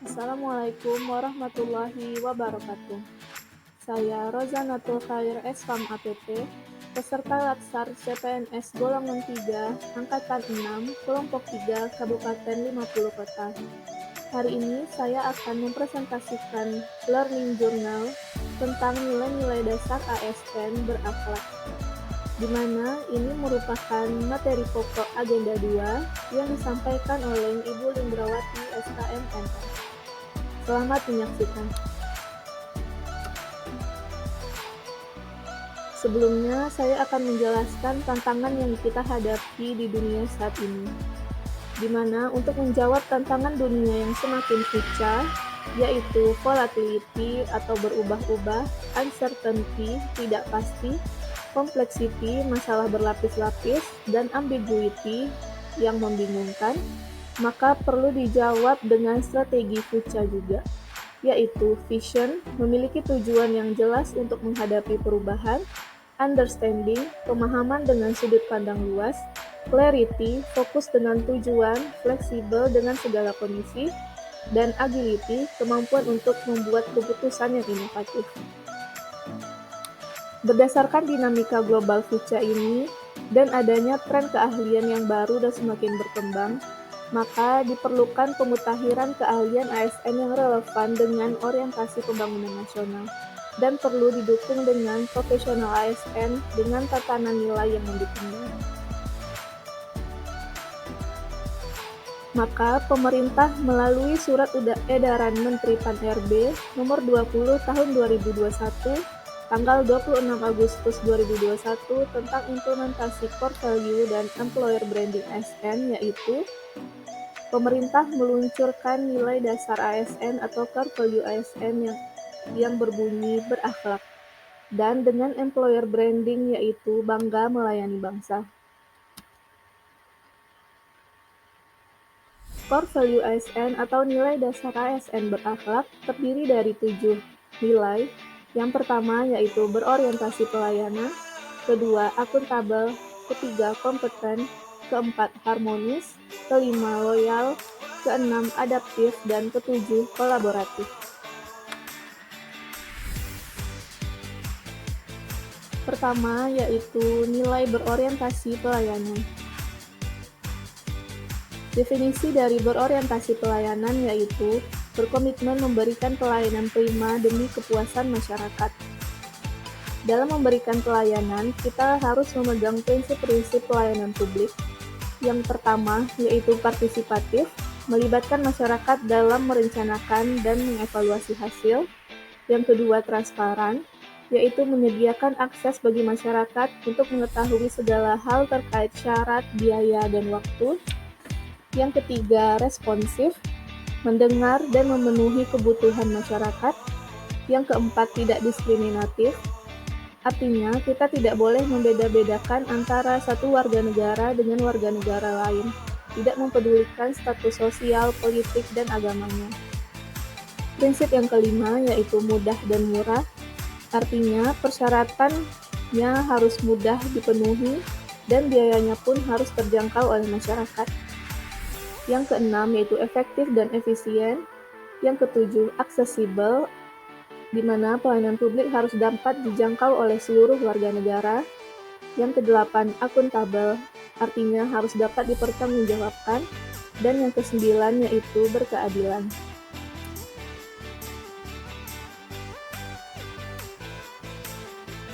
Assalamualaikum warahmatullahi wabarakatuh. Saya Rozanatul Khair Esfam APP, peserta Latsar CPNS Golongan 3, Angkatan 6, Kelompok 3, Kabupaten 50 Kota. Hari ini saya akan mempresentasikan Learning Journal tentang nilai-nilai dasar ASN berakhlak, di mana ini merupakan materi pokok agenda 2 yang disampaikan oleh Ibu Lindrawati SKMNS. Selamat menyaksikan. Sebelumnya, saya akan menjelaskan tantangan yang kita hadapi di dunia saat ini, di mana untuk menjawab tantangan dunia yang semakin future, yaitu volatility atau berubah-ubah, uncertainty, tidak pasti, complexity, masalah berlapis-lapis, dan ambiguity yang membingungkan, maka perlu dijawab dengan strategi future juga, yaitu vision, memiliki tujuan yang jelas untuk menghadapi perubahan, understanding, pemahaman dengan sudut pandang luas, clarity, fokus dengan tujuan, fleksibel dengan segala kondisi, dan agility, kemampuan untuk membuat keputusan yang inovatif. Berdasarkan dinamika global future ini, dan adanya tren keahlian yang baru dan semakin berkembang, maka diperlukan pemutakhiran keahlian ASN yang relevan dengan orientasi pembangunan nasional, dan perlu didukung dengan profesional ASN dengan tatanan nilai yang mendukungnya. Maka pemerintah melalui Surat Edaran Menteri Pan-RB Nomor 20 Tahun 2021 tanggal 26 Agustus 2021 tentang implementasi core value dan employer branding ASN, yaitu pemerintah meluncurkan nilai dasar ASN atau core value ASN yang berbunyi berakhlak, dan dengan employer branding yaitu bangga melayani bangsa. Core value ASN atau nilai dasar ASN berakhlak terdiri dari 7 nilai. Yang pertama yaitu berorientasi pelayanan, kedua akuntabel, ketiga kompeten, keempat harmonis, kelima loyal, keenam adaptif, dan ketujuh kolaboratif. Pertama yaitu nilai berorientasi pelayanan. Definisi dari berorientasi pelayanan yaitu berkomitmen memberikan pelayanan prima demi kepuasan masyarakat. Dalam memberikan pelayanan, kita harus memegang prinsip-prinsip pelayanan publik. Yang pertama yaitu partisipatif, melibatkan masyarakat dalam merencanakan dan mengevaluasi hasil. Yang kedua transparan, yaitu menyediakan akses bagi masyarakat untuk mengetahui segala hal terkait syarat, biaya, dan waktu. Yang ketiga, responsif, mendengar dan memenuhi kebutuhan masyarakat. Yang keempat, tidak diskriminatif, artinya kita tidak boleh membeda-bedakan antara satu warga negara dengan warga negara lain, tidak mempedulikan status sosial, politik, dan agamanya. Prinsip yang kelima yaitu mudah dan murah, artinya persyaratannya harus mudah dipenuhi dan biayanya pun harus terjangkau oleh masyarakat. Yang keenam yaitu efektif dan efisien. Yang ketujuh, aksesibel, di mana pelayanan publik harus dapat dijangkau oleh seluruh warga negara. Yang kedelapan, akuntabel, artinya harus dapat dipertanggungjawabkan. Dan yang kesembilan yaitu berkeadilan.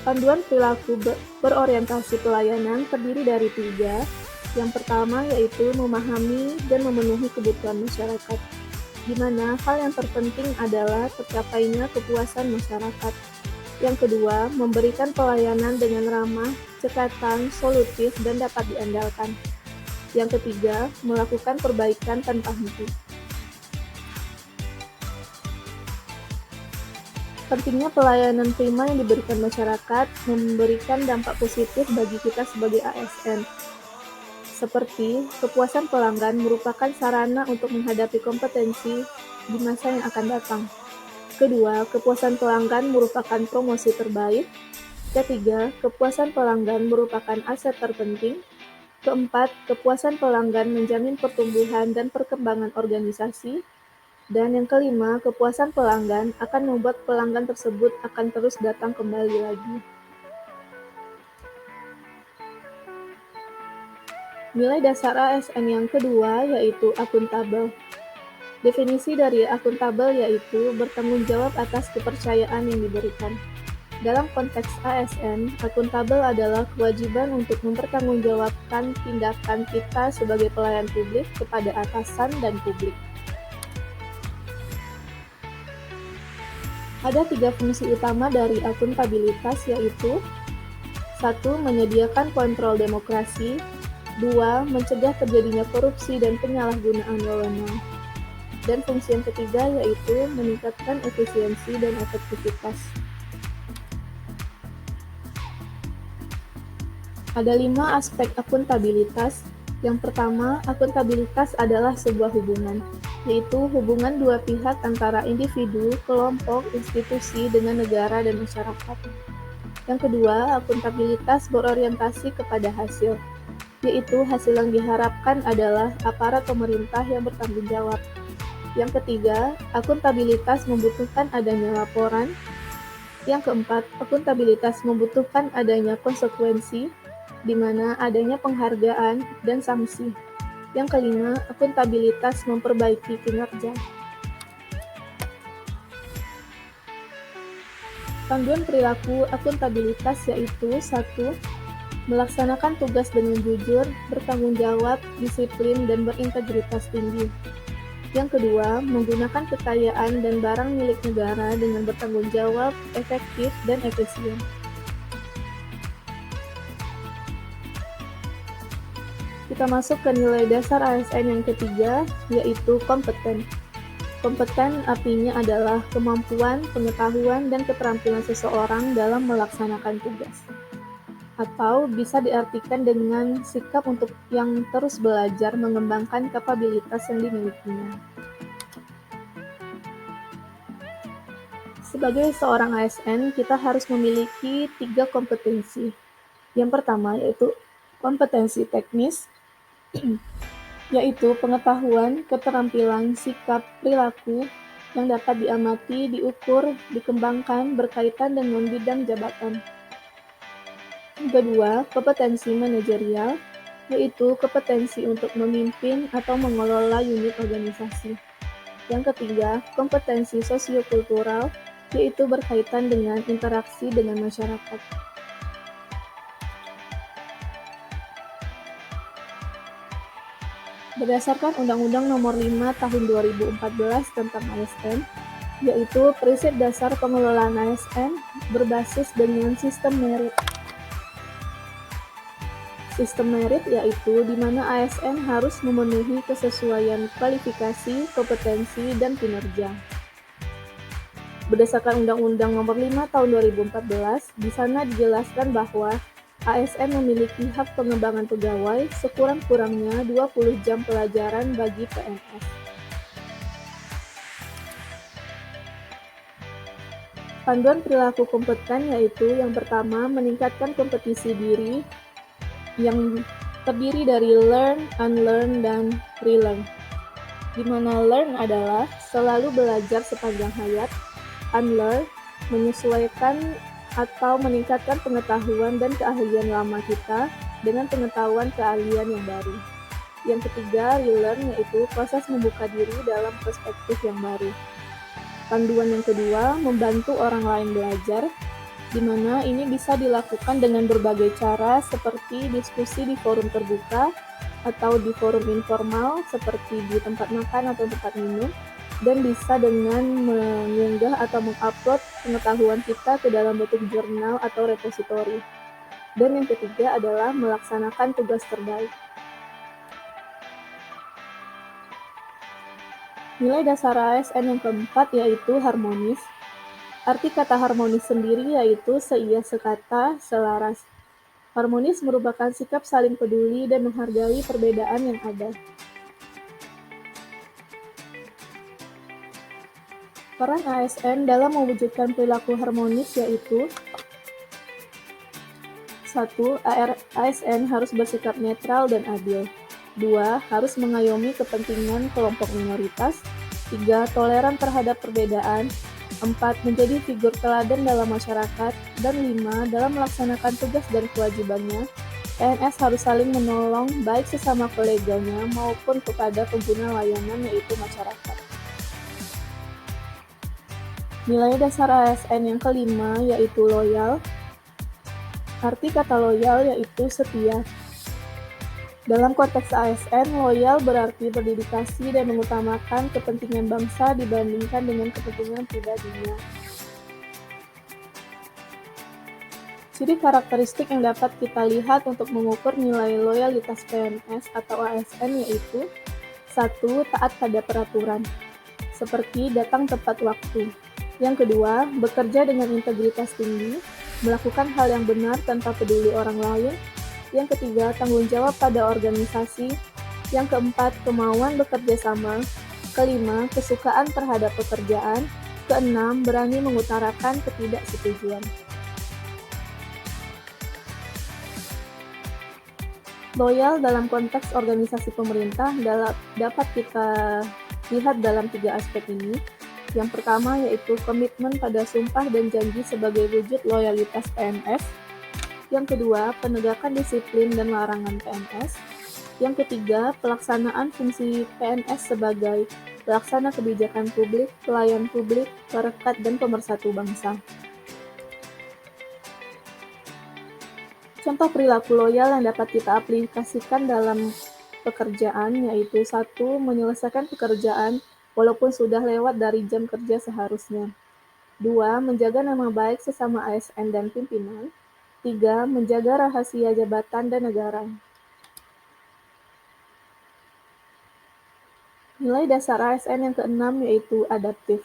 Panduan perilaku berorientasi pelayanan terdiri dari 3. Yang pertama yaitu memahami dan memenuhi kebutuhan masyarakat, di mana hal yang terpenting adalah tercapainya kepuasan masyarakat. Yang kedua, memberikan pelayanan dengan ramah, cekatan, solutif, dan dapat diandalkan. Yang ketiga, melakukan perbaikan tanpa henti. Pentingnya pelayanan prima yang diberikan masyarakat memberikan dampak positif bagi kita sebagai ASN. Seperti kepuasan pelanggan merupakan sarana untuk menghadapi kompetensi di masa yang akan datang. Kedua, kepuasan pelanggan merupakan promosi terbaik. Ketiga, kepuasan pelanggan merupakan aset terpenting. Keempat, kepuasan pelanggan menjamin pertumbuhan dan perkembangan organisasi. Dan yang kelima, kepuasan pelanggan akan membuat pelanggan tersebut akan terus datang kembali lagi. Nilai dasar ASN yang kedua yaitu akuntabel. Definisi dari akuntabel yaitu bertanggung jawab atas kepercayaan yang diberikan. Dalam konteks ASN, akuntabel adalah kewajiban untuk mempertanggungjawabkan tindakan kita sebagai pelayan publik kepada atasan dan publik. Ada 3 fungsi utama dari akuntabilitas yaitu 1. Menyediakan kontrol demokrasi, 2. Mencegah terjadinya korupsi dan penyalahgunaan wewenang, dan fungsi yang ketiga yaitu meningkatkan efisiensi dan efektivitas. Ada 5 aspek akuntabilitas. Yang pertama, akuntabilitas adalah sebuah hubungan, yaitu hubungan dua pihak antara individu, kelompok, institusi dengan negara dan masyarakat. Yang kedua, akuntabilitas berorientasi kepada hasil, yaitu hasil yang diharapkan adalah aparat pemerintah yang bertanggung jawab. Yang ketiga, akuntabilitas membutuhkan adanya laporan. Yang keempat, akuntabilitas membutuhkan adanya konsekuensi, di mana adanya penghargaan dan sanksi. Yang kelima, akuntabilitas memperbaiki kinerja. Panduan perilaku akuntabilitas yaitu 1. Melaksanakan tugas dengan jujur, bertanggung jawab, disiplin, dan berintegritas tinggi. Yang kedua, menggunakan kekayaan dan barang milik negara dengan bertanggung jawab, efektif, dan efisien. Kita masuk ke nilai dasar ASN yang ketiga, yaitu kompeten. Kompeten artinya adalah kemampuan, pengetahuan, dan keterampilan seseorang dalam melaksanakan tugas. Atau bisa diartikan dengan sikap untuk yang terus belajar mengembangkan kapabilitas yang dimilikinya. Sebagai seorang ASN, kita harus memiliki 3 kompetensi. Yang pertama yaitu kompetensi teknis, yaitu pengetahuan, keterampilan, sikap, perilaku yang dapat diamati, diukur, dikembangkan berkaitan dengan bidang jabatan. Yang kedua, kompetensi manajerial, yaitu kompetensi untuk memimpin atau mengelola unit organisasi. Yang ketiga, kompetensi sosiokultural, yaitu berkaitan dengan interaksi dengan masyarakat. Berdasarkan Undang-Undang Nomor 5 Tahun 2014 tentang ASN, yaitu prinsip dasar pengelolaan ASN berbasis dengan sistem merit. Sistem merit yaitu di mana ASN harus memenuhi kesesuaian kualifikasi, kompetensi, dan kinerja. Berdasarkan Undang-Undang Nomor 5 Tahun 2014, di sana dijelaskan bahwa ASN memiliki hak pengembangan pegawai sekurang-kurangnya 20 jam pelajaran bagi PNS. Panduan perilaku kompeten yaitu yang pertama, meningkatkan kompetisi diri yang terdiri dari learn, unlearn, dan relearn. Di mana learn adalah selalu belajar sepanjang hayat, unlearn menyesuaikan atau meningkatkan pengetahuan dan keahlian lama kita dengan pengetahuan keahlian yang baru. Yang ketiga, relearn yaitu proses membuka diri dalam perspektif yang baru. Panduan yang kedua, membantu orang lain belajar, di mana ini bisa dilakukan dengan berbagai cara seperti diskusi di forum terbuka atau di forum informal seperti di tempat makan atau tempat minum, dan bisa dengan mengunggah atau mengupload pengetahuan kita ke dalam bentuk jurnal atau repositori. Dan yang ketiga adalah melaksanakan tugas terbaik. Nilai dasar ASN yang keempat yaitu harmonis. Arti kata harmonis sendiri yaitu seia sekata, selaras. Harmonis merupakan sikap saling peduli dan menghargai perbedaan yang ada. Peran ASN dalam mewujudkan perilaku harmonis yaitu 1. ASN harus bersikap netral dan adil. 2. Harus mengayomi kepentingan kelompok minoritas. 3. Toleran terhadap perbedaan. 4. Menjadi figur teladan dalam masyarakat. Dan 5. Dalam melaksanakan tugas dan kewajibannya, PNS harus saling menolong baik sesama koleganya maupun kepada pengguna layanan yaitu masyarakat. Nilai dasar ASN yang kelima yaitu loyal. Arti kata loyal yaitu setia. Dalam konteks ASN, loyal berarti berdedikasi dan mengutamakan kepentingan bangsa dibandingkan dengan kepentingan pribadinya. Ciri karakteristik yang dapat kita lihat untuk mengukur nilai loyalitas PNS atau ASN yaitu 1. Taat pada peraturan, seperti datang tepat waktu. Yang kedua, bekerja dengan integritas tinggi, melakukan hal yang benar tanpa peduli orang lain. Yang ketiga, tanggung jawab pada organisasi. Yang keempat, kemauan bekerja sama. Kelima, kesukaan terhadap pekerjaan. Keenam, berani mengutarakan ketidaksetujuan. Loyal dalam konteks organisasi pemerintah dapat kita lihat dalam 3 aspek ini. Yang pertama yaitu komitmen pada sumpah dan janji sebagai wujud loyalitas PNS. Yang kedua, penegakan disiplin dan larangan PNS. Yang ketiga, pelaksanaan fungsi PNS sebagai pelaksana kebijakan publik, pelayan publik, perekat dan pemersatu bangsa. Contoh perilaku loyal yang dapat kita aplikasikan dalam pekerjaan yaitu 1. Menyelesaikan pekerjaan walaupun sudah lewat dari jam kerja seharusnya. 2. Menjaga nama baik sesama ASN dan pimpinan. 3. Menjaga rahasia jabatan dan negara. Nilai dasar ASN yang keenam yaitu adaptif.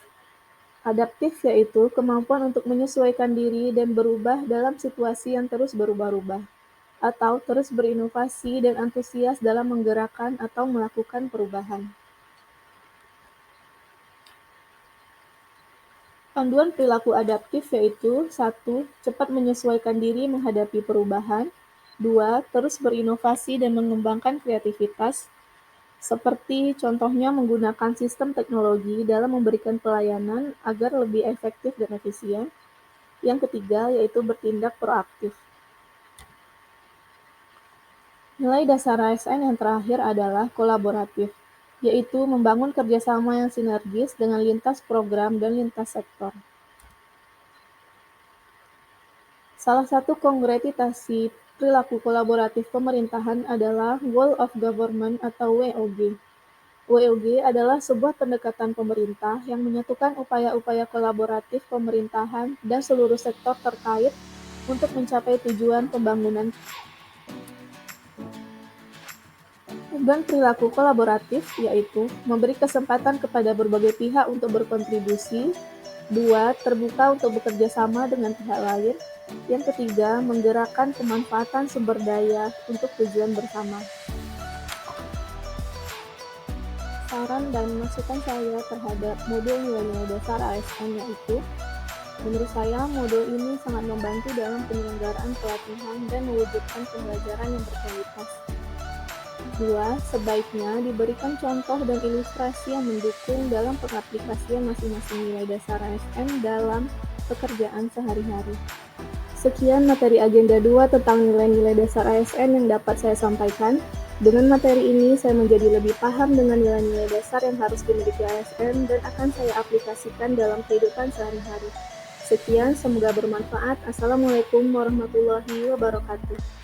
Adaptif yaitu kemampuan untuk menyesuaikan diri dan berubah dalam situasi yang terus berubah-ubah, atau terus berinovasi dan antusias dalam menggerakkan atau melakukan perubahan. Panduan perilaku adaptif yaitu 1. Cepat menyesuaikan diri menghadapi perubahan. 2. Terus berinovasi dan mengembangkan kreativitas, seperti contohnya menggunakan sistem teknologi dalam memberikan pelayanan agar lebih efektif dan efisien. Yang ketiga yaitu bertindak proaktif. Nilai dasar ASN yang terakhir adalah kolaboratif, yaitu membangun kerjasama yang sinergis dengan lintas program dan lintas sektor. Salah satu konkretisasi perilaku kolaboratif pemerintahan adalah Whole of Government atau WOG. WOG adalah sebuah pendekatan pemerintah yang menyatukan upaya-upaya kolaboratif pemerintahan dan seluruh sektor terkait untuk mencapai tujuan pembangunan. Dan perilaku kolaboratif yaitu memberi kesempatan kepada berbagai pihak untuk berkontribusi. 2. Terbuka untuk bekerja sama dengan pihak lain. Yang ketiga, menggerakkan pemanfaatan sumber daya untuk tujuan bersama. Saran dan masukan saya terhadap modul nilai-nilai dasar ASN yaitu, menurut saya modul ini sangat membantu dalam penyelenggaraan pelatihan dan mewujudkan pembelajaran yang berkualitas. 2. Sebaiknya diberikan contoh dan ilustrasi yang mendukung dalam pengaplikasian masing-masing nilai dasar ASN dalam pekerjaan sehari-hari. Sekian materi agenda 2 tentang nilai-nilai dasar ASN yang dapat saya sampaikan. Dengan materi ini, saya menjadi lebih paham dengan nilai-nilai dasar yang harus dimiliki ASN dan akan saya aplikasikan dalam kehidupan sehari-hari. Sekian, semoga bermanfaat. Assalamualaikum warahmatullahi wabarakatuh.